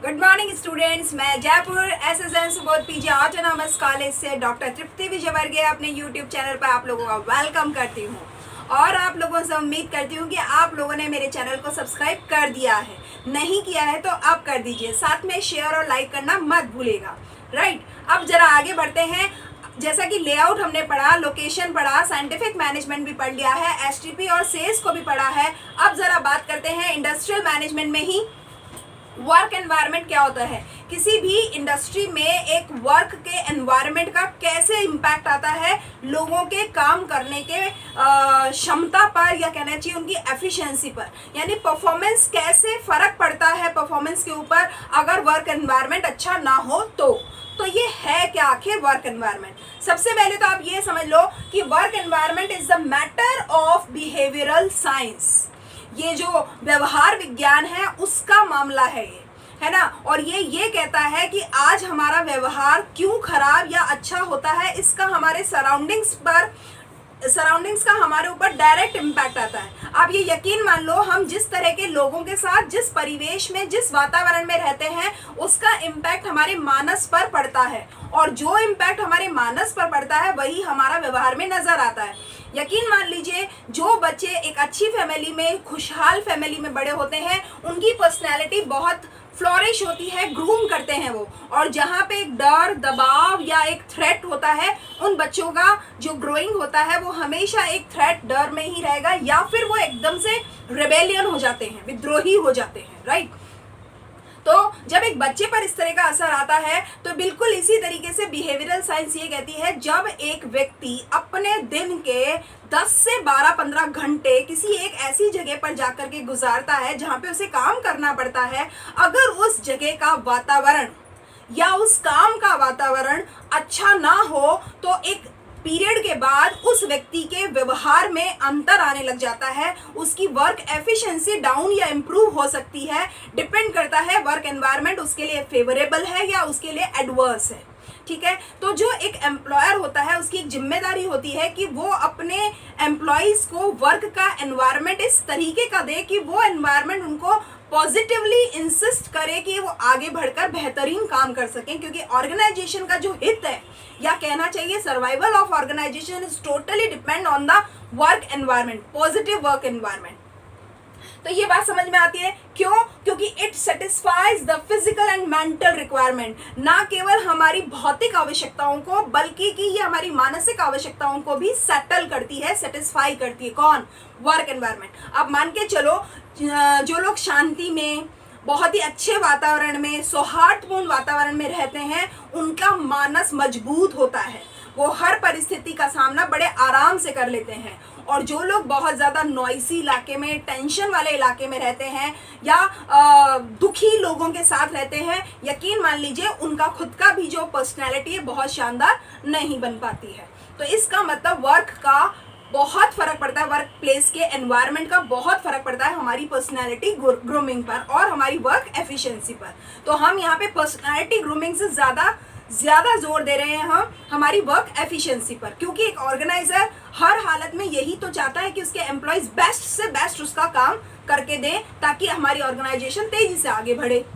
Good morning students. मैं Jaipur SSN Subodh PG autonomous college से doctor Tripti Vijayvargiya अपने यूट्यूब चैनल पर आप लोगों का वेलकम करती हूँ और आप लोगों से उम्मीद करती हूँ कि आप लोगों ने मेरे चैनल को सब्सक्राइब कर दिया है। नहीं किया है तो आप कर दीजिए, साथ में शेयर और लाइक करना मत भूलिएगा। राइट, अब जरा आगे बढ़ते हैं। जैसा कि लेआउट हमने पढ़ा, लोकेशन पढ़ा, साइंटिफिक मैनेजमेंट भी पढ़ लिया है, एसटीपी और सेल्स को भी पढ़ा है। अब जरा बात करते हैं इंडस्ट्रियल मैनेजमेंट में ही वर्क एनवायरनमेंट क्या होता है। किसी भी इंडस्ट्री में एक वर्क के एनवायरनमेंट का कैसे इम्पैक्ट आता है लोगों के काम करने के क्षमता पर, या कहना चाहिए उनकी एफिशिएंसी पर, यानी परफॉर्मेंस कैसे फर्क पड़ता है परफॉर्मेंस के ऊपर अगर वर्क एनवायरनमेंट अच्छा ना हो तो ये है क्या आखिर वर्क एनवायरनमेंट। सबसे पहले तो आप ये समझ लो कि work environment is the matter of behavioural science. ये जो व्यवहार विज्ञान है उसका मामला है ये, है ना। और ये कहता है कि आज हमारा व्यवहार क्यों खराब या अच्छा होता है, इसका हमारे सराउंडिंग्स का हमारे ऊपर डायरेक्ट इम्पैक्ट आता है। आप ये यकीन मान लो, हम जिस तरह के लोगों के साथ, जिस परिवेश में, जिस वातावरण में रहते हैं, उसका इम्पैक्ट हमारे मानस पर पड़ता है, और जो इम्पैक्ट हमारे मानस पर पड़ता है वही हमारा व्यवहार में नजर आता है। यकीन मान लीजिए, जो बच्चे एक अच्छी फैमिली में, खुशहाल फैमिली में बड़े होते हैं, उनकी पर्सनैलिटी बहुत फ्लोरिश होती है, ग्रूम करते हैं वो। और जहाँ पे एक डर, दबाव या एक थ्रेट होता है, उन बच्चों का जो ग्रोइंग होता है वो हमेशा एक थ्रेट, डर में ही रहेगा, या फिर वो एकदम से रेबेलियन हो जाते हैं, विद्रोही हो जाते हैं। राइट, तो जब एक बच्चे पर इस तरह का असर आता है तो बिल्कुल इसी तरीके से बिहेवियरल साइंस ये कहती है, जब एक व्यक्ति अपने दिन के 10 से 12-15 घंटे किसी एक ऐसी जगह पर जाकर के गुजारता है जहाँ पे उसे काम करना पड़ता है, अगर उस जगह का वातावरण या उस काम का वातावरण अच्छा ना हो तो एक पीरियड के बाद उस व्यक्ति के व्यवहार में अंतर आने लग जाता है, उसकी वर्क एफिशिएंसी डाउन या इम्प्रूव हो सकती है। डिपेंड करता है वर्क एनवायरनमेंट उसके लिए फेवरेबल है या उसके लिए एडवर्स है। ठीक है, तो जो एक एम्प्लॉयर होता है उसकी एक जिम्मेदारी होती है कि वो अपने एम्प्लॉयज को वर्क का एनवायरनमेंट इस तरीके का दे कि वो एनवायरनमेंट उनको पॉजिटिवली इंसिस्ट करे कि वो आगे बढ़कर बेहतरीन काम कर सकें, क्योंकि ऑर्गेनाइजेशन का जो हित है, या कहना चाहिए survival of organization is totally depend on the work environment, positive work environment. तो ये बात समझ में आती है क्यों? क्योंकि it satisfies the physical and mental requirement, ना केवल हमारी भौतिक आवश्यकताओं को बल्कि कि ये हमारी मानसिक आवश्यकताओं को भी सेटल करती है, सेटिस्फाई करती है। कौन? Work environment. अब मान के चलो, जो लोग शांति में, बहुत ही अच्छे वातावरण में, सौहार्दपूर्ण वातावरण में रहते हैं, उनका मानस मजबूत होता है, वो हर परिस्थिति का सामना बड़े आराम से कर लेते हैं। और जो लोग बहुत ज़्यादा नॉइसी इलाके में, टेंशन वाले इलाके में रहते हैं, या दुखी लोगों के साथ रहते हैं, यकीन मान लीजिए उनका खुद का भी जो पर्सनैलिटी है बहुत शानदार नहीं बन पाती है। तो इसका मतलब वर्क का बहुत फर्क पड़ता है, वर्क प्लेस के एनवायरनमेंट का बहुत फर्क पड़ता है हमारी पर्सनैलिटी ग्रूमिंग पर और हमारी वर्क एफिशिएंसी पर। तो हम यहाँ पे पर्सनैलिटी ग्रूमिंग से ज़्यादा जोर दे रहे हैं हम हमारी वर्क एफिशिएंसी पर, क्योंकि एक ऑर्गेनाइजर हर हालत में यही तो चाहता है कि उसके एम्प्लॉयज बेस्ट से बेस्ट उसका काम करके दें, ताकि हमारी ऑर्गेनाइजेशन तेजी से आगे बढ़े।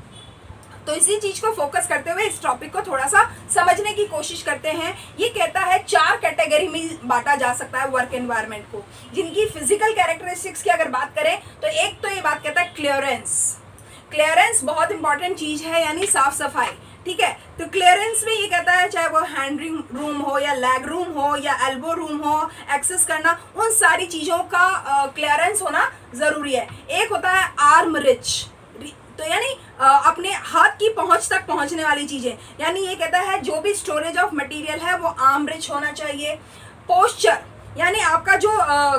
तो इसी चीज को फोकस करते हुए इस टॉपिक को थोड़ा सा समझने की कोशिश करते हैं। ये कहता है 4 कैटेगरी में बांटा जा सकता है वर्क एनवायरनमेंट को, जिनकी फिजिकल कैरेक्टरिस्टिक्स की अगर बात करें तो एक तो ये बात कहता है क्लियरेंस बहुत इंपॉर्टेंट चीज है, यानी साफ सफाई। ठीक है, तो क्लियरेंस में ये कहता है, चाहे वो हैंड रूम हो या लेग रूम हो या एल्बो रूम हो, एक्सेस करना, उन सारी चीजों का क्लियरेंस होना जरूरी है। एक होता है आर्म रिच, तो यानी अपने हाथ की पहुंच तक पहुंचने वाली चीजें, यानी ये कहता है जो भी स्टोरेज ऑफ मटेरियल है वो आर्म रिच होना चाहिए। पोस्चर, यानी आपका जो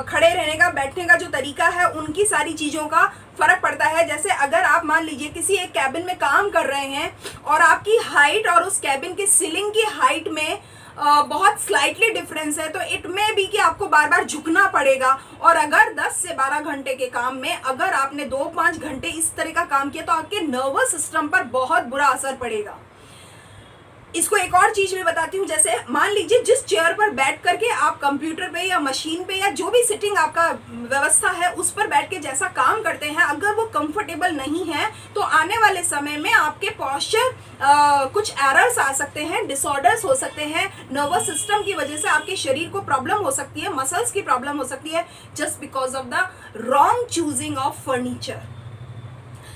खड़े रहने का, बैठने का जो तरीका है, उनकी सारी चीज़ों का फर्क पड़ता है। जैसे अगर आप मान लीजिए किसी एक कैबिन में काम कर रहे हैं और आपकी हाइट और उस कैबिन की सीलिंग की हाइट में बहुत स्लाइटली डिफरेंस है, तो इट में भी कि आपको बार बार झुकना पड़ेगा। और अगर 10 से 12 घंटे के काम में अगर आपने 2-5 घंटे इस तरह का काम किया तो आपके नर्वस सिस्टम पर बहुत बुरा असर पड़ेगा। इसको एक और चीज में बताती हूँ, जैसे मान लीजिए जिस चेयर पर बैठ करके आप कंप्यूटर पे या मशीन पे या जो भी सिटिंग आपका व्यवस्था है उस पर बैठ के जैसा काम करते हैं, अगर वो कंफर्टेबल नहीं है तो आने वाले समय में आपके पॉस्चर कुछ एरर्स आ सकते हैं, डिसऑर्डर्स हो सकते हैं, नर्वस सिस्टम की वजह से आपके शरीर को प्रॉब्लम हो सकती है, मसल्स की प्रॉब्लम हो सकती है, just because of the wrong choosing of furniture.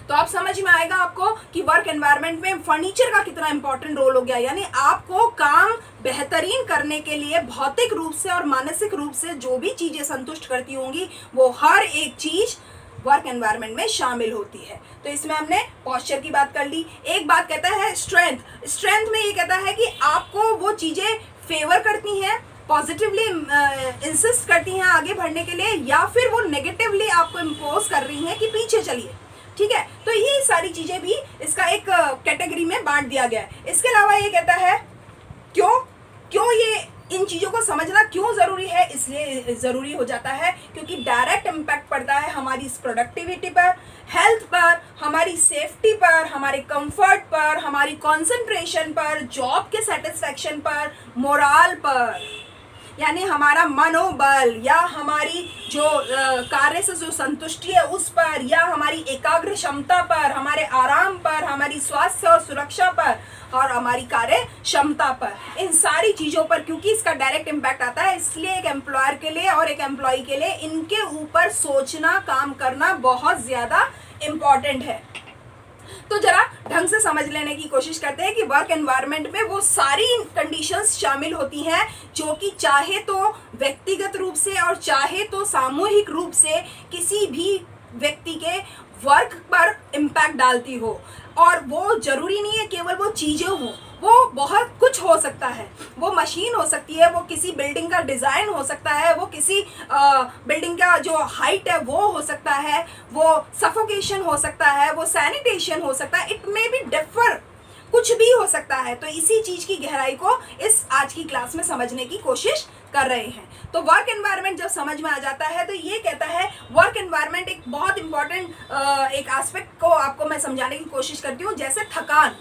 तो आप समझ में आएगा आपको कि वर्क एनवायरनमेंट में फर्नीचर का कितना इंपॉर्टेंट रोल हो गया। यानी आपको काम बेहतरीन करने के लिए भौतिक रूप से और मानसिक रूप से जो भी चीजें संतुष्ट करती होंगी वो हर एक चीज वर्क एनवायरनमेंट में शामिल होती है। तो इसमें हमने पॉस्चर की बात कर ली। एक बात कहता है स्ट्रेंथ। स्ट्रेंथ में ये कहता है कि आपको वो चीजें फेवर करती हैं, पॉजिटिवली इंसिस्ट करती हैं आगे बढ़ने के लिए, या फिर वो नेगेटिवली आपको इम्पोज कर रही हैं कि पीछे चलिए। ठीक है, तो ये सारी चीजें भी इसका एक कैटेगरी में बांट दिया गया है। इसके अलावा ये कहता है क्यों ये इन चीजों को समझना क्यों जरूरी है, इसलिए जरूरी हो जाता है क्योंकि डायरेक्ट इम्पैक्ट पड़ता है हमारी प्रोडक्टिविटी पर, हेल्थ पर, हमारी सेफ्टी पर, हमारे कंफर्ट पर, हमारी कंसंट्रेशन पर, जॉब के सेटिस्फेक्शन पर, मोराल पर, यानी हमारा मनोबल या हमारी जो कार्य से जो संतुष्टि है उस पर, या हमारी एकाग्र क्षमता पर, हमारे आराम पर, हमारी स्वास्थ्य और सुरक्षा पर, और हमारी कार्य क्षमता पर, इन सारी चीजों पर क्योंकि इसका डायरेक्ट इम्पैक्ट आता है, इसलिए एक एम्प्लॉयर के लिए और एक एम्प्लॉय के लिए इनके ऊपर सोचना, काम करना बहुत ज्यादा इम्पॉर्टेंट है। तो जरा ढंग से समझ लेने की कोशिश करते हैं कि वर्क एनवायरनमेंट में वो सारी कंडीशंस शामिल होती हैं जो कि चाहे तो व्यक्तिगत रूप से और चाहे तो सामूहिक रूप से किसी भी व्यक्ति के वर्क पर इम्पैक्ट डालती हो। और वो जरूरी नहीं है केवल वो चीजें हो, वो बहुत कुछ हो सकता है। वो मशीन हो सकती है, वो किसी बिल्डिंग का डिजाइन हो सकता है, वो किसी बिल्डिंग का जो हाइट है वो हो सकता है, वो सफोकेशन हो सकता है, वो सैनिटेशन हो सकता है, इट मे बी डिफर, कुछ भी हो सकता है। तो इसी चीज की गहराई को इस आज की क्लास में समझने की कोशिश कर रहे हैं। तो वर्क एनवायरनमेंट जब समझ में आ जाता है तो ये कहता है वर्क एनवायरनमेंट एक बहुत इंपॉर्टेंट एक एस्पेक्ट को आपको मैं समझाने की कोशिश करती हूँ। जैसे थकान,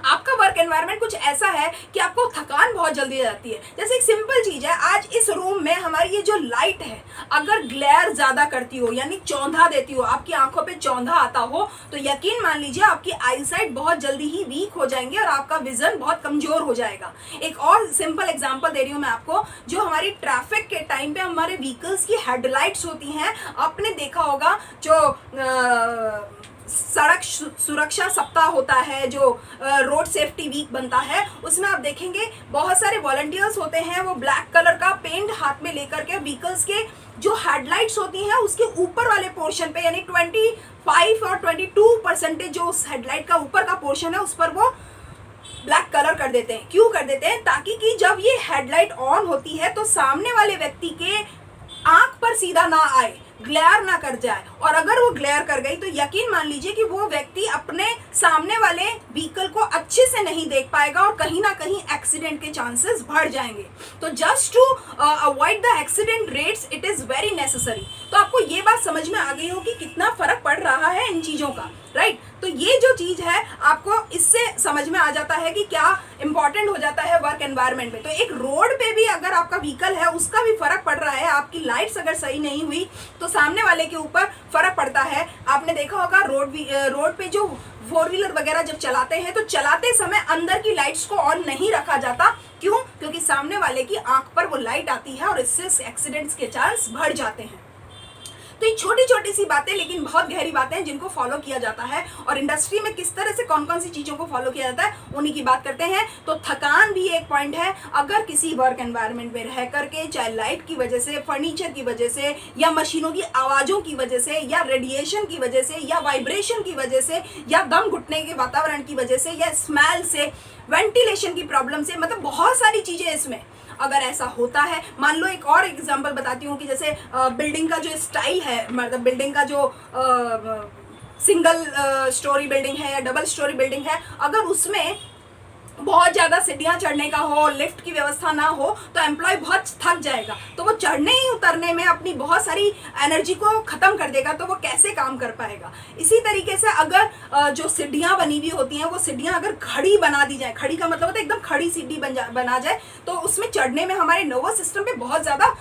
आपका वर्क एनवायरनमेंट कुछ ऐसा है कि आपको थकान बहुत जल्दी आ जाती है। जैसे एक सिंपल चीज है, आज इस रूम में हमारी ये जो लाइट है अगर ग्लेयर ज्यादा करती हो यानी चौंधा देती हो, आपकी आंखों पे चौंधा आता हो, तो यकीन मान लीजिए आपकी आईसाइट बहुत जल्दी ही वीक हो जाएंगे और आपका विजन बहुत कमजोर हो जाएगा। एक और सिंपल एग्जांपल दे रही हूँ मैं आपको, जो हमारी ट्रैफिक के टाइम पे हमारे व्हीकल्स की हेडलाइट्स होती हैं, आपने देखा होगा जो सड़क सुरक्षा सप्ताह होता है, जो रोड सेफ्टी वीक बनता है, उसमें आप देखेंगे बहुत सारे वॉलंटियर्स होते हैं, वो ब्लैक कलर का पेंट हाथ में लेकर के व्हीकल्स के जो हेडलाइट्स होती हैं उसके ऊपर वाले पोर्शन पे, यानी 25 और 22% जो उस हेडलाइट का ऊपर का पोर्शन है उस पर वो ब्लैक कलर कर देते हैं। क्यों कर देते हैं? ताकि कि जब ये हेडलाइट ऑन होती है तो सामने वाले व्यक्ति के आंख पर सीधा ना आए, ग्लेयर ना कर जाए, और अगर वो ग्लेयर कर गई तो यकीन मान लीजिए कि वो व्यक्ति अपने सामने वाले व्हीकल को अच्छे से नहीं देख पाएगा और कहीं ना कहीं एक्सीडेंट के चांसेस बढ़ जाएंगे। तो just to avoid the accident rates it is very necessary. तो आपको ये बात समझ में आ गई हो कि कितना फर्क पड़ रहा है इन चीजों का, राइट? तो ये जो चीज है आपको इससे समझ में आ जाता है कि क्या इंपॉर्टेंट हो जाता है वर्क एनवायरनमेंट में। तो एक रोड पे भी अगर आपका व्हीकल है उसका भी फर्क पड़ रहा है, आपकी लाइट्स अगर सही नहीं हुई तो सामने वाले के ऊपर फर्क पड़ता है। आपने देखा होगा रोड पे जो 4 व्हीलर वगैरह जब चलाते हैं तो चलाते समय अंदर की लाइट्स को ऑन नहीं रखा जाता। क्यों? क्योंकि सामने वाले की आंख पर वो लाइट आती है और इससे एक्सीडेंट्स के चांस बढ़ जाते हैं। तो ये छोटी छोटी सी बातें लेकिन बहुत गहरी बातें हैं जिनको फॉलो किया जाता है, और इंडस्ट्री में किस तरह से कौन कौन सी चीजों को फॉलो किया जाता है उन्हीं की बात करते हैं। तो थकान भी एक पॉइंट है। अगर किसी वर्क एनवायरनमेंट में रह करके, चाहे लाइट की वजह से, फर्नीचर की वजह से, या मशीनों की आवाजों की वजह से, या रेडिएशन की वजह से, या वाइब्रेशन की वजह से, या दम घुटने के वातावरण की वजह से, या स्मेल से, वेंटिलेशन की प्रॉब्लम से, मतलब बहुत सारी चीजें इसमें अगर ऐसा होता है, मान लो एक और एग्जांपल बताती हूँ कि जैसे बिल्डिंग का जो स्टाइल है, मतलब बिल्डिंग का जो सिंगल स्टोरी बिल्डिंग है या डबल स्टोरी बिल्डिंग है, अगर उसमें बहुत ज़्यादा सीढ़ियाँ चढ़ने का हो, लिफ्ट की व्यवस्था ना हो, तो एम्प्लॉय बहुत थक जाएगा, तो वो चढ़ने ही उतरने में अपनी बहुत सारी एनर्जी को ख़त्म कर देगा, तो वो कैसे काम कर पाएगा। इसी तरीके से अगर जो सीढ़ियाँ बनी हुई होती हैं वो सीढ़ियाँ अगर खड़ी बना दी जाए, खड़ी का मतलब होता है एकदम खड़ी सीढ़ी बना जाए, तो उसमें चढ़ने में हमारे नर्वस सिस्टम पे बहुत ज़्यादा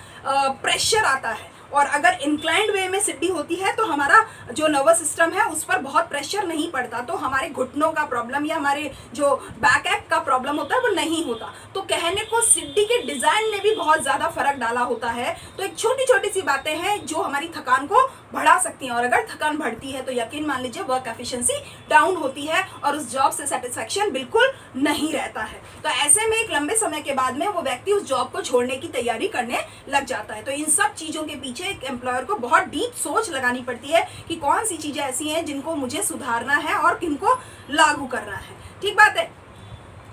प्रेशर आता है। और अगर इंक्लाइंड वे में सीढ़ी होती है तो हमारा जो नर्वस सिस्टम है उस पर बहुत प्रेशर नहीं पड़ता, तो हमारे घुटनों का प्रॉब्लम या हमारे जो बैक एक का प्रॉब्लम होता है वो नहीं होता। तो कहने को सीढ़ी के डिज़ाइन ने भी बहुत ज़्यादा फर्क डाला होता है। तो एक छोटी छोटी सी बातें हैं जो हमारी थकान को बढ़ा सकती हैं, और अगर थकान बढ़ती है तो यकीन मान लीजिए वर्क एफिशिएंसी डाउन होती है और उस जॉब से सेटिस्फैक्शन बिल्कुल नहीं रहता है। तो ऐसे में एक लंबे समय के बाद में वो व्यक्ति उस जॉब को छोड़ने की तैयारी करने लग जाता है। तो इन सब चीज़ों के पीछे एक एम्प्लॉयर को बहुत डीप सोच लगानी पड़ती है कि कौन सी चीज़ें ऐसी हैं जिनको मुझे सुधारना है और किनको लागू करना है। ठीक बात है।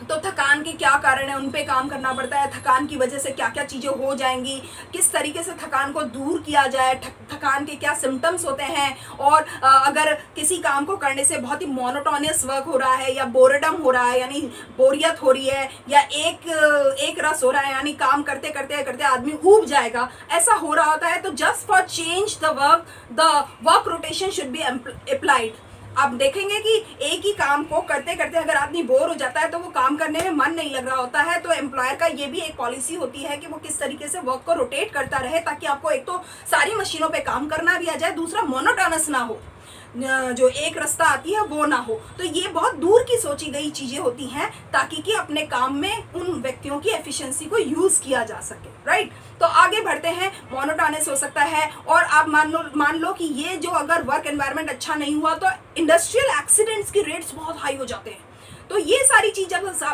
तो थकान के क्या कारण है, उन पे काम करना पड़ता है। थकान की वजह से क्या क्या चीज़ें हो जाएंगी, किस तरीके से थकान को दूर किया जाए, थकान के क्या सिम्टम्स होते हैं, और अगर किसी काम को करने से बहुत ही मोनोटोनियस वर्क हो रहा है या बोरडम हो रहा है यानी बोरियत हो रही है, या एक रस हो रहा है यानी काम करते करते करते आदमी ऊब जाएगा, ऐसा हो रहा होता है, तो just for change the work rotation should be applied. आप देखेंगे कि एक ही काम को करते करते अगर आदमी बोर हो जाता है तो वो काम करने में मन नहीं लग रहा होता है। तो एम्प्लॉयर का ये भी एक पॉलिसी होती है कि वो किस तरीके से वर्क को रोटेट करता रहे, ताकि आपको एक तो सारी मशीनों पे काम करना भी आ जाए, दूसरा मोनोटोनस ना हो, जो एक रास्ता आती है वो ना हो। तो ये बहुत दूर की सोची गई चीज़ें होती हैं ताकि कि अपने काम में उन व्यक्तियों की एफिशिएंसी को यूज़ किया जा सके, राइट। तो आगे बढ़ते हैं। मोनोटोनस हो सकता है, और आप मान लो कि ये जो अगर वर्क एनवायरनमेंट अच्छा नहीं हुआ तो इंडस्ट्रियल एक्सीडेंट्स की रेट्स बहुत हाई हो जाते हैं। तो ये सारी चीज़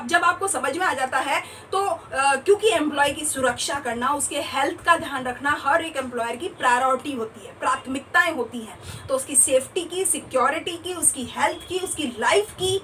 जब आपको समझ में आ जाता है तो क्योंकि एम्प्लॉय की सुरक्षा करना, उसके हेल्थ का ध्यान रखना हर एक एम्प्लॉयर की प्रायोरिटी होती है, प्राथमिकताएं होती हैं। तो उसकी सेफ्टी की, सिक्योरिटी की, उसकी हेल्थ की, उसकी लाइफ की,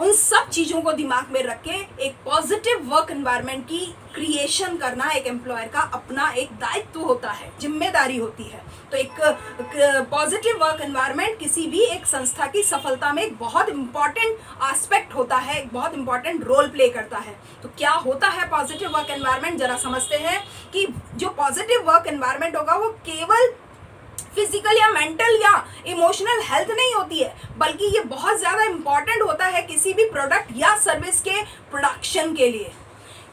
उन सब चीज़ों को दिमाग में रख के एक पॉजिटिव वर्क एनवायरनमेंट की क्रिएशन करना एक एम्प्लॉयर का अपना एक दायित्व होता है, जिम्मेदारी होती है। तो एक पॉजिटिव वर्क एनवायरनमेंट किसी भी एक संस्था की सफलता में एक बहुत इंपॉर्टेंट एस्पेक्ट होता है, एक बहुत इंपॉर्टेंट रोल प्ले करता है। तो क्या होता है पॉजिटिव वर्क एनवायरनमेंट, जरा समझते हैं कि जो पॉजिटिव वर्क एनवायरनमेंट होगा वो केवल फिजिकल या मेंटल या इमोशनल हेल्थ नहीं होती है, बल्कि ये बहुत ज़्यादा इंपॉर्टेंट होता है किसी भी प्रोडक्ट या सर्विस के प्रोडक्शन के लिए।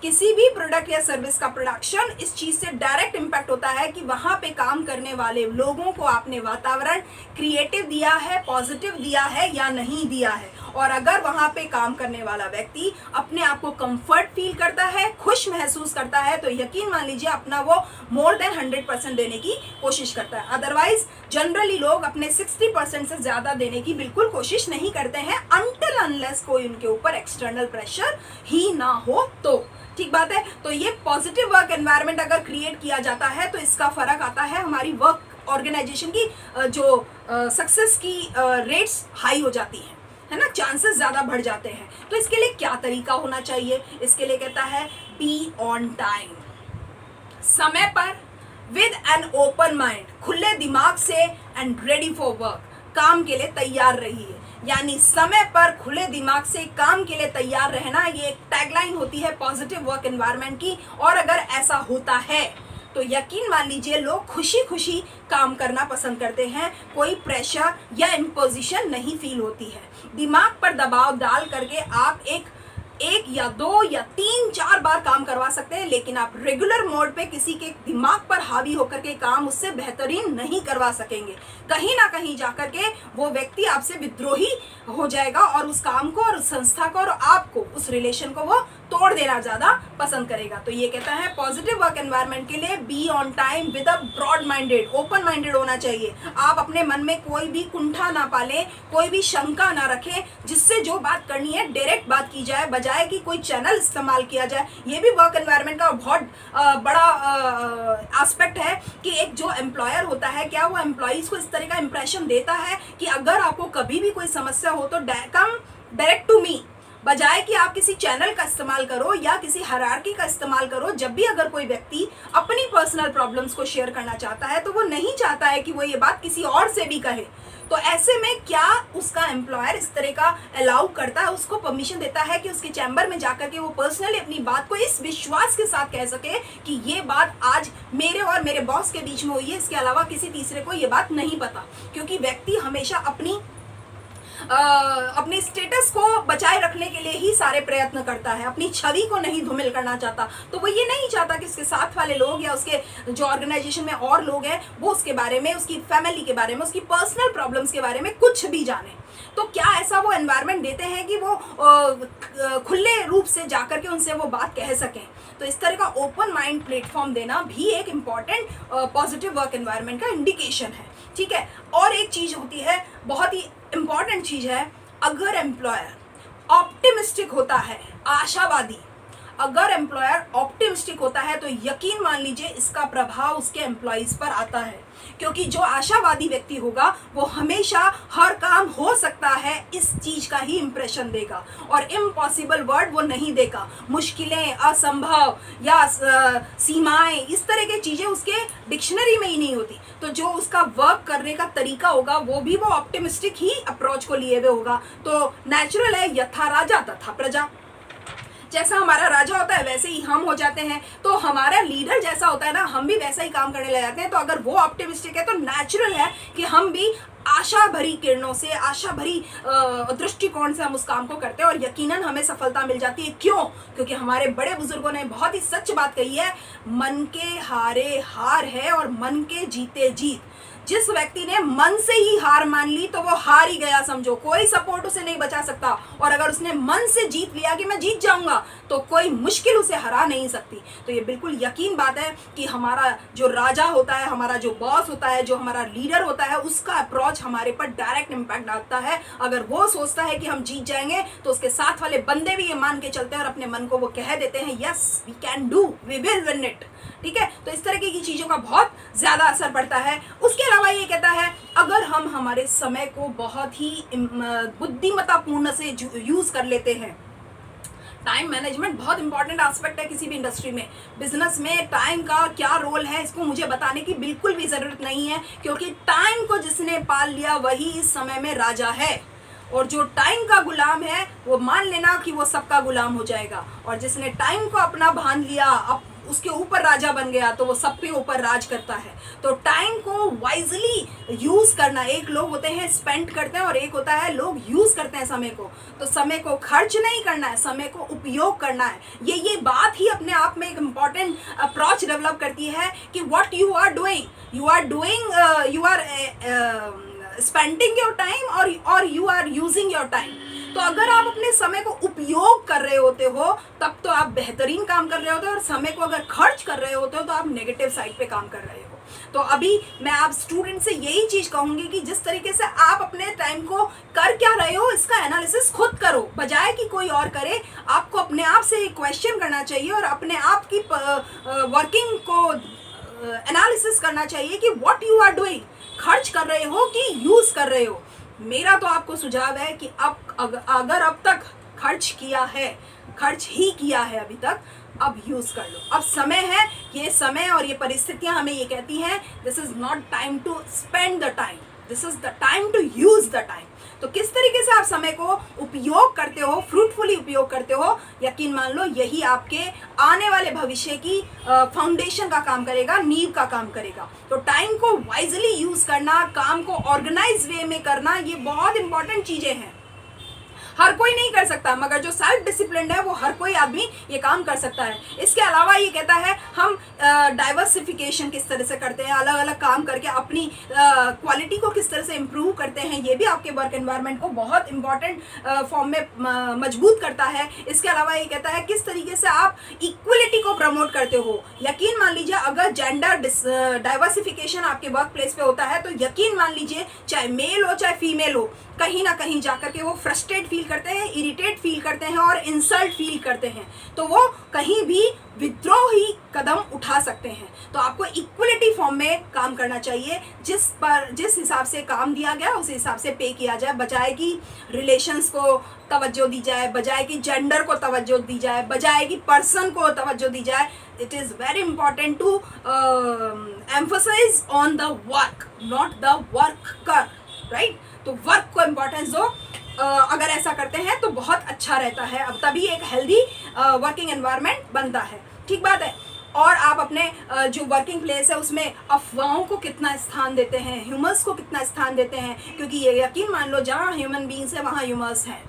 किसी भी प्रोडक्ट या सर्विस का प्रोडक्शन इस चीज़ से डायरेक्ट इम्पैक्ट होता है कि वहाँ पे काम करने वाले लोगों को आपने वातावरण क्रिएटिव दिया है, पॉजिटिव दिया है या नहीं दिया है। और अगर वहाँ पे काम करने वाला व्यक्ति अपने आप को कंफर्ट फील करता है, खुश महसूस करता है, तो यकीन मान लीजिए अपना वो मोर देन 100% देने की कोशिश करता है। अदरवाइज जनरली लोग अपने 60% से ज़्यादा देने की बिल्कुल कोशिश नहीं करते हैं, अनटिल अनलेस कोई उनके ऊपर एक्सटर्नल प्रेशर ही ना हो तो। ठीक बात है। तो ये पॉजिटिव वर्क एनवायरनमेंट अगर क्रिएट किया जाता है तो इसका फर्क आता है, हमारी वर्क ऑर्गेनाइजेशन की जो सक्सेस की रेट्स हाई हो जाती हैं, है ना, चांसेस ज़्यादा बढ़ जाते हैं। तो इसके लिए क्या तरीका होना चाहिए, इसके लिए कहता है बी ऑन टाइम, समय पर, विद एन ओपन माइंड, खुले दिमाग से, एंड रेडी फॉर वर्क, काम के लिए तैयार रहिए। यानी समय पर खुले दिमाग से काम के लिए तैयार रहना, ये एक टैगलाइन होती है पॉजिटिव वर्क एनवायरनमेंट की। और अगर ऐसा होता है तो यकीन मान लीजिए लोग खुशी खुशी काम करना पसंद करते हैं, कोई प्रेशर या इम्पोजिशन नहीं फील होती है। दिमाग पर दबाव डाल करके आप एक या 2 या 3 4 बार काम करवा सकते हैं, लेकिन आप रेगुलर मोड पे किसी के दिमाग पर हावी होकर के काम उससे बेहतरीन नहीं करवा सकेंगे। कहीं ना कहीं जाकर के वो व्यक्ति आपसे विद्रोही हो जाएगा और उस काम को और उस संस्था को और आपको, उस रिलेशन को वो तोड़ देना ज़्यादा पसंद करेगा। तो ये कहता है पॉजिटिव वर्क एनवायरनमेंट के लिए be on time with a broad minded, open minded होना चाहिए। आप अपने मन में कोई भी कुंठा ना पालें, कोई भी शंका ना रखें, जिससे जो बात करनी है डायरेक्ट बात की जाए, बजाय कि कोई चैनल इस्तेमाल किया जाए। ये भी वर्क एनवायरनमेंट का बहुत बड़ा एस्पेक्ट है कि एक जो एम्प्लॉयर होता है, क्या वो एम्प्लॉइज को इस तरह का इंप्रेशन देता है कि अगर आपको कभी भी कोई समस्या हो तो कम डायरेक्ट टू मी, बजाय कि आप किसी चैनल का इस्तेमाल करो या किसी हायरार्की का इस्तेमाल करो। जब भी अगर कोई व्यक्ति अपनी पर्सनल प्रॉब्लम्स को शेयर करना चाहता है तो वो नहीं चाहता है कि वो ये बात किसी और से भी कहे, तो ऐसे में क्या उसका एम्प्लॉयर इस तरह का अलाउ करता है, उसको परमिशन देता है कि उसके चैम्बर में जाकर के वो पर्सनली अपनी बात को इस विश्वास के साथ कह सके कि ये बात आज मेरे और मेरे बॉस के बीच में हुई है, इसके अलावा किसी तीसरे को ये बात नहीं पता। क्योंकि व्यक्ति हमेशा अपनी स्टेटस को बचाए रखने के लिए ही सारे प्रयत्न करता है, अपनी छवि को नहीं धूमिल करना चाहता। तो वो ये नहीं चाहता कि उसके साथ वाले लोग या उसके जो ऑर्गेनाइजेशन में और लोग हैं वो उसके बारे में, उसकी फैमिली के बारे में, उसकी पर्सनल प्रॉब्लम्स के बारे में कुछ भी जाने। तो क्या ऐसा वो एनवायरनमेंट देते हैं कि वो खुले रूप से जाकर के उनसे वो बात कह सकें? तो इस तरह का ओपन माइंड प्लेटफॉर्म देना भी एक इम्पॉर्टेंट पॉजिटिव वर्क एनवायरनमेंट का इंडिकेशन है, ठीक है। और एक चीज होती है, बहुत ही इंपॉर्टेंट चीज है, अगर एम्प्लॉयर ऑप्टिमिस्टिक होता है, आशावादी, अगर एम्प्लॉयर ऑप्टिमिस्टिक होता है तो यकीन मान लीजिए इसका प्रभाव उसके एम्प्लॉइज पर आता है। क्योंकि जो आशावादी व्यक्ति होगा वो हमेशा हर काम हो सकता है इस चीज का ही इंप्रेशन देगा और इम्पॉसिबल वर्ड वो नहीं देगा। मुश्किलें, असंभव या सीमाएं, इस तरह की चीजें उसके डिक्शनरी में ही नहीं होती। तो जो उसका वर्क करने का तरीका होगा वो भी वो ऑप्टिमिस्टिक ही अप्रोच को लिए हुए होगा। तो नेचुरल है, यथा राजा तथा प्रजा। जैसा हमारा राजा होता है वैसे ही हम हो जाते हैं। तो हमारा लीडर जैसा होता है ना, हम भी वैसा ही काम करने लग जाते हैं। तो अगर वो ऑप्टिमिस्टिक है तो नेचुरल है कि हम भी आशा भरी किरणों से, आशा भरी दृष्टिकोण से हम उस काम को करते हैं और यकीनन हमें सफलता मिल जाती है। क्यों? क्योंकि हमारे बड़े बुजुर्गों ने बहुत ही सच बात कही है, मन के हारे हार है और मन के जीते जीत। जिस व्यक्ति ने मन से ही हार मान ली तो वो हार ही गया समझो, कोई सपोर्ट उसे नहीं बचा सकता। और अगर उसने मन से जीत लिया कि मैं जीत जाऊंगा तो कोई मुश्किल उसे हरा नहीं सकती। तो ये बिल्कुल यकीन बात है कि हमारा जो राजा होता है, हमारा जो बॉस होता है, जो हमारा लीडर होता है, उसका अप्रोच हमारे पर डायरेक्ट इम्पैक्ट डालता है। अगर वो सोचता है कि हम जीत जाएंगे तो उसके साथ वाले बंदे भी ये मान के चलते हैं और अपने मन को वो कह देते हैं, yes we can do, we will win it. ठीक है, तो इस तरह की चीजों का बहुत ज्यादा असर पड़ता है। उसके अलावा ये कहता है, अगर हम हमारे समय को बहुत ही बुद्धिमत्तापूर्ण से यूज कर लेते हैं। टाइम मैनेजमेंट बहुत इंपॉर्टेंट एस्पेक्ट है किसी भी इंडस्ट्री में। बिजनेस में टाइम का क्या रोल है इसको मुझे बताने की बिल्कुल भी जरूरत नहीं है, क्योंकि टाइम को जिसने पाल लिया वही इस समय में राजा है। और जो टाइम का गुलाम है वो मान लेना कि वो सबका गुलाम हो जाएगा। और जिसने टाइम को अपना भान लिया, उसके ऊपर राजा बन गया, तो वो सबके ऊपर राज करता है। तो टाइम को वाइजली यूज करना, एक लोग होते हैं स्पेंड करते हैं और एक होता है लोग यूज करते हैं समय को। तो समय को खर्च नहीं करना है, समय को उपयोग करना है। ये बात ही अपने आप में एक इम्पॉर्टेंट अप्रोच डेवलप करती है कि what you are doing, you are spending your time और you are using your time. तो अगर आप अपने समय को उपयोग कर रहे होते हो तब तो आप बेहतरीन काम कर रहे होते हो, और समय को अगर खर्च कर रहे होते हो तो आप नेगेटिव साइड पे काम कर रहे हो। तो अभी मैं आप स्टूडेंट से यही चीज कहूंगी कि जिस तरीके से आप अपने टाइम को कर क्या रहे हो इसका एनालिसिस खुद करो, बजाय कि कोई और करे। आपको अपने आप से क्वेश्चन करना चाहिए और अपने आप की वर्किंग को एनालिसिस करना चाहिए कि व्हाट यू आर डूइंग, खर्च कर रहे हो कि यूज कर रहे हो। मेरा तो आपको सुझाव है कि अगर अब तक खर्च ही किया है अभी तक, अब यूज कर लो। अब समय है, ये समय और ये परिस्थितियां हमें ये कहती हैं, this is not time to spend the time, this is the time to use the time. तो किस तरीके से आप समय को उपयोग करते हो, फ्रूटफुली उपयोग करते हो, यकीन मान लो यही आपके आने वाले भविष्य की फाउंडेशन का काम करेगा, नींव का काम करेगा। तो टाइम को वाइजली यूज करना, काम को ऑर्गेनाइज वे में करना, ये बहुत इंपॉर्टेंट चीजें हैं। हर कोई नहीं कर सकता, मगर जो सेल्फ डिसिप्लिन है वो हर कोई आदमी ये काम कर सकता है। इसके अलावा ये कहता है हम डाइवर्सिफिकेशन किस तरह से करते हैं, अलग अलग काम करके अपनी क्वालिटी को किस तरह से इम्प्रूव करते हैं, ये भी आपके वर्क एनवायरनमेंट को बहुत इंपॉर्टेंट फॉर्म में मजबूत करता है। इसके अलावा ये कहता है किस तरीके से आप इक्वलिटी को प्रमोट करते हो। यकीन मान लीजिए अगर जेंडर डाइवर्सिफिकेशन आपके वर्क प्लेस पे होता है तो यकीन मान लीजिए चाहे मेल हो चाहे फीमेल हो, कहीं ना कहीं जाकर के वो फ्रस्ट्रेट फील करते हैं, इरिटेट फील करते हैं और इंसल्ट फील करते हैं। तो वो कहीं भी विद्रोही कदम उठा सकते हैं। तो आपको इक्वलिटी फॉर्म में काम करना चाहिए, जिस हिसाब से काम दिया गया उस हिसाब से पे किया जाए, बजाय कि रिलेशंस को तवज्जो दी जाए, बजाय कि जेंडर को तवज्जो दी जाए, बजाय कि पर्सन को तवज्जो दी जाए। It is very important to emphasize on the work, not the worker. Right. तो वर्क को इम्पोर्टेंस दो, अगर ऐसा करते हैं तो बहुत अच्छा रहता है, अब तभी एक हेल्दी वर्किंग एनवायरनमेंट बनता है, ठीक बात है। और आप अपने जो वर्किंग प्लेस है उसमें अफवाहों को कितना स्थान देते हैं, ह्यूमर्स को कितना स्थान देते हैं, क्योंकि ये यकीन मान लो जहाँ ह्यूमन बींग्स है वहाँ ह्यूमर्स हैं।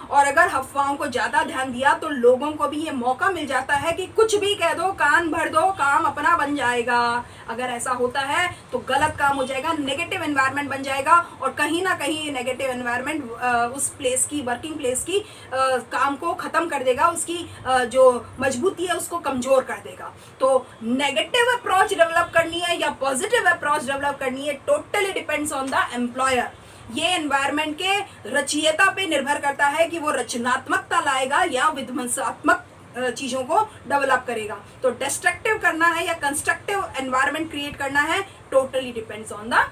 और अगर अफवाहों को ज़्यादा ध्यान दिया तो लोगों को भी ये मौका मिल जाता है कि कुछ भी कह दो, कान भर दो, काम अपना बन जाएगा। अगर ऐसा होता है तो गलत काम हो जाएगा, नेगेटिव एनवायरनमेंट बन जाएगा, और कहीं ना कहीं नेगेटिव एनवायरनमेंट उस प्लेस की, वर्किंग प्लेस की काम को ख़त्म कर देगा, उसकी जो मजबूती है उसको कमज़ोर कर देगा। तो नेगेटिव अप्रोच डेवलप करनी है या पॉजिटिव अप्रोच डेवलप करनी है, totally depends on the employer. ये एनवायरनमेंट के रचयिता पे निर्भर करता है कि वो रचनात्मकता लाएगा या विध्वंसात्मक चीज़ों को डेवलप करेगा। तो डिस्ट्रक्टिव करना है या कंस्ट्रक्टिव एनवायरनमेंट क्रिएट करना है, totally depends on the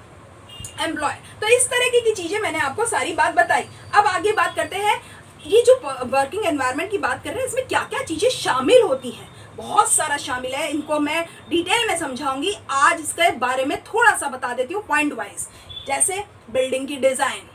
employ. तो इस तरह की चीज़ें मैंने आपको सारी बात बताई। अब आगे बात करते हैं, ये जो वर्किंग एनवायरनमेंट की बात कर रहे हैं इसमें क्या क्या चीज़ें शामिल होती हैं। बहुत सारा शामिल है, इनको मैं डिटेल में समझाऊंगी। आज इसके बारे में थोड़ा सा बता देती हूँ पॉइंट वाइज। जैसे बिल्डिंग की डिज़ाइन,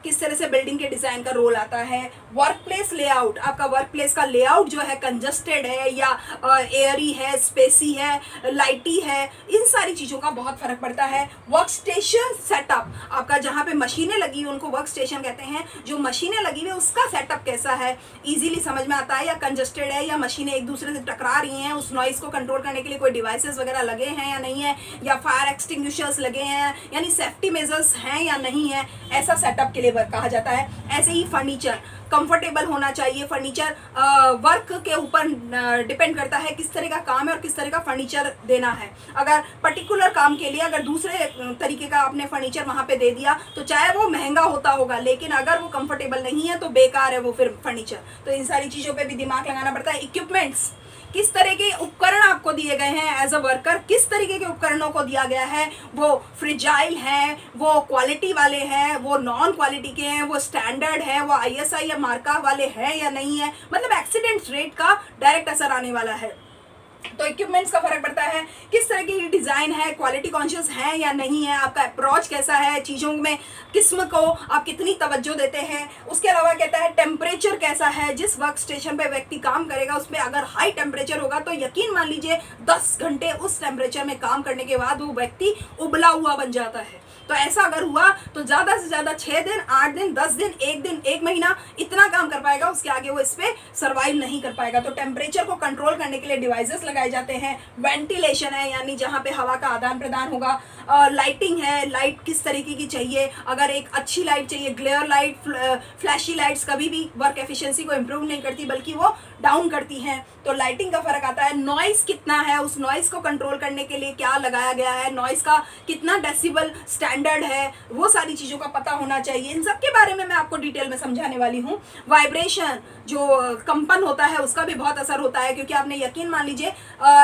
किस तरह से बिल्डिंग के डिज़ाइन का रोल आता है। वर्क प्लेस लेआउट, आपका वर्क प्लेस का लेआउट जो है कंजस्टेड है या एयरी है, स्पेसी है, लाइटी है, इन सारी चीज़ों का बहुत फ़र्क पड़ता है। वर्क स्टेशन सेटअप, आपका जहाँ पे मशीनें लगी हुई उनको वर्क स्टेशन कहते हैं, जो मशीनें लगी हुई है उसका सेटअप कैसा है, ईजिली समझ में आता है या कंजस्टेड है, या मशीनें एक दूसरे से टकरा रही हैं, उस नॉइज़ को कंट्रोल करने के लिए कोई डिवाइसेस वगैरह लगे हैं या नहीं है, या फायर एक्सटिंग्विशर्स लगे हैं, यानी सेफ्टी मेजर्स हैं या नहीं है, ऐसा सेटअप के लिए वर्क कहा जाता है। ऐसे ही फर्नीचर कंफर्टेबल होना चाहिए। फर्नीचर वर्क के ऊपर डिपेंड करता है किस तरह का काम है और किस तरह का फर्नीचर देना है। अगर पर्टिकुलर काम के लिए अगर दूसरे तरीके का आपने फर्नीचर वहाँ पे दे दिया तो चाहे वो महंगा होता होगा, लेकिन अगर वो कंफर्टेबल नहीं है तो बेकार है वो फिर फर्नीचर। तो इन सारी चीज़ों पे भी दिमाग लगाना पड़ता है। इक्विपमेंट्स, किस तरह के उपकरण आपको दिए गए हैं एज अ वर्कर, किस तरीके के उपकरणों को दिया गया है, वो फ्रिजाइल हैं, वो क्वालिटी वाले हैं, वो नॉन क्वालिटी के हैं, वो स्टैंडर्ड है, वो ISI या मार्का वाले हैं या नहीं है, मतलब एक्सीडेंट रेट का डायरेक्ट असर आने वाला है। तो इक्विपमेंट्स का फर्क पड़ता है, किस तरह की डिज़ाइन है, क्वालिटी कॉन्शियस है या नहीं है, आपका अप्रोच कैसा है, चीज़ों में किस्म को आप कितनी तवज्जो देते हैं। उसके अलावा कहता है टेम्परेचर कैसा है, जिस वर्क स्टेशन पे व्यक्ति काम करेगा उसमें अगर हाई टेम्परेचर होगा तो यकीन मान लीजिए 10 घंटे उस टेम्परेचर में काम करने के बाद वो व्यक्ति उबला हुआ बन जाता है। तो ऐसा अगर हुआ तो ज़्यादा से ज़्यादा 6 दिन, 8 दिन, 10 दिन, 1 दिन, 1 महीना इतना काम कर पाएगा, उसके आगे वो इस पर सर्वाइव नहीं कर पाएगा। तो टेम्परेचर को कंट्रोल करने के लिए डिवाइसेस लगाए जाते हैं। वेंटिलेशन है, यानी जहाँ पे हवा का आदान प्रदान होगा। लाइटिंग है, लाइट किस तरीके की चाहिए, अगर एक अच्छी लाइट चाहिए, ग्लेयर लाइट, फ्लैशी लाइट्स कभी भी वर्क एफिशिएंसी को इम्प्रूव नहीं करती बल्कि वो डाउन करती हैं। तो लाइटिंग का फर्क आता है। नॉइस कितना है, उस नॉइस को कंट्रोल करने के लिए क्या लगाया गया है, नॉइस का कितना डेसिबल स्टैंडर्ड है, वो सारी चीज़ों का पता होना चाहिए। इन सब के बारे में मैं आपको डिटेल में समझाने वाली हूँ। वाइब्रेशन, जो कंपन होता है उसका भी बहुत असर होता है, क्योंकि आपने यकीन मान लीजिए,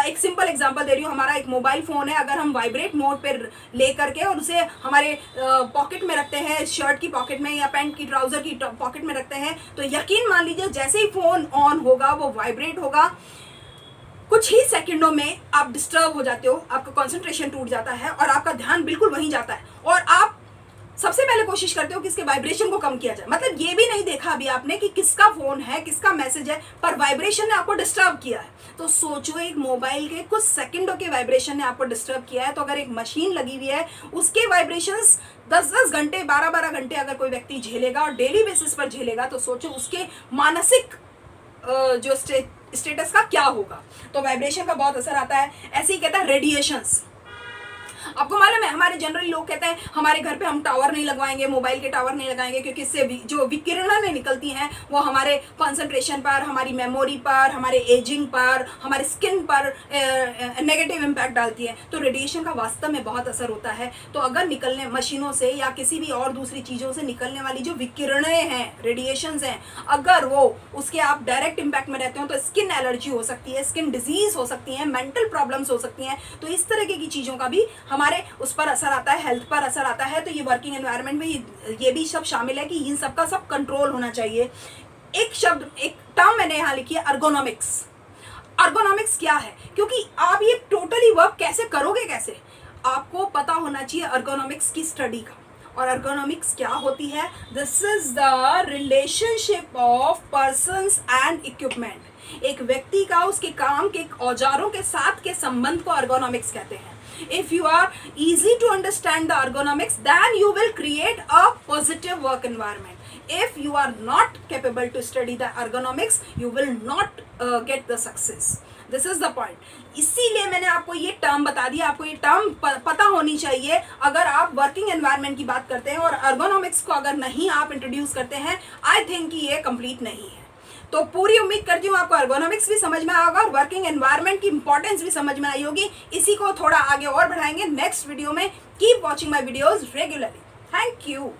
एक सिंपल एग्जांपल दे रही हूँ, हमारा एक मोबाइल फ़ोन है, अगर हम वाइब्रेट मोड पर ले करके और उसे हमारे पॉकेट में रखते हैं, शर्ट की पॉकेट में या पैंट की, ट्राउज़र की पॉकेट में रखते हैं, तो यकीन मान लीजिए जैसे ही फ़ोन ऑन होगा वो वाइब्रेट होगा, कुछ ही सेकंडों में आप डिस्टर्ब हो जाते हो, आपका कंसंट्रेशन टूट जाता है और आपका ध्यान बिल्कुल वहीं जाता है, और आप सबसे पहले कोशिश करते हो कि इसके वाइब्रेशन को कम किया जाए। मतलब ये भी नहीं देखा अभी आपने कि किसका फोन है, किसका मैसेज है, पर वाइब्रेशन ने आपको डिस्टर्ब किया है। तो सोचो, एक मोबाइल के कुछ सेकंडों के वाइब्रेशन ने आपको डिस्टर्ब किया है, तो अगर एक मशीन लगी हुई है उसके वाइब्रेशंस 10-10 घंटे, 12-12 घंटे अगर कोई व्यक्ति झेलेगा और डेली बेसिस पर झेलेगा, तो सोचो उसके मानसिक जो स्टेटस का क्या होगा। तो वाइब्रेशन का बहुत असर आता है। ऐसे ही कहता है रेडिएशंस। आपको मालूम है, हमारे जनरली लोग कहते हैं हमारे घर पे हम टावर नहीं लगवाएंगे, मोबाइल के टावर नहीं लगाएंगे, क्योंकि इससे जो विकिरणें निकलती हैं वो हमारे कंसंट्रेशन पर, हमारी मेमोरी पर, हमारे एजिंग पर, हमारे स्किन पर नेगेटिव इम्पैक्ट डालती है। तो रेडिएशन का वास्तव में बहुत असर होता है। तो अगर निकलने मशीनों से या किसी भी और दूसरी चीज़ों से निकलने वाली जो विकिरणें हैं, रेडिएशंस हैं, अगर वो उसके आप डायरेक्ट इम्पैक्ट में रहते हो तो स्किन एलर्जी हो सकती है, स्किन डिजीज हो सकती है, मेंटल प्रॉब्लम्स हो सकती हैं। तो इस तरह की चीज़ों का भी हमारे उस पर असर आता है, हेल्थ पर असर आता है। तो ये वर्किंग एनवायरनमेंट में ये भी सब शामिल है कि इन सब का सब कंट्रोल होना चाहिए। एक शब्द, एक टर्म मैंने यहाँ लिखी है, अर्गोनॉमिक्स। अर्गोनॉमिक्स क्या है? क्योंकि आप ये टोटली वर्क कैसे करोगे, कैसे आपको पता होना चाहिए अर्गोनॉमिक्स की स्टडी का। और ergonomics क्या होती है? This is the relationship of persons and equipment. एक व्यक्ति का उसके काम के औजारों के साथ के संबंध को ergonomics कहते हैं। If you are easy to understand the ergonomics, then you will create a positive work environment. If you are not capable to study the ergonomics, you will not get the success. This is the point. इसीलिए मैंने आपको ये term बता दिया, आपको ये term पता होनी चाहिए अगर आप वर्किंग एनवायरनमेंट की बात करते हैं, और ergonomics को अगर नहीं आप इंट्रोड्यूस करते हैं, आई थिंक कि ये कंप्लीट नहीं है। तो पूरी उम्मीद करती हूँ आपको ergonomics भी समझ में आया होगा और वर्किंग एनवायरनमेंट की इंपॉर्टेंस भी समझ में आई होगी। इसी को थोड़ा आगे और बढ़ाएंगे नेक्स्ट वीडियो में। Keep watching my videos regularly. Thank you.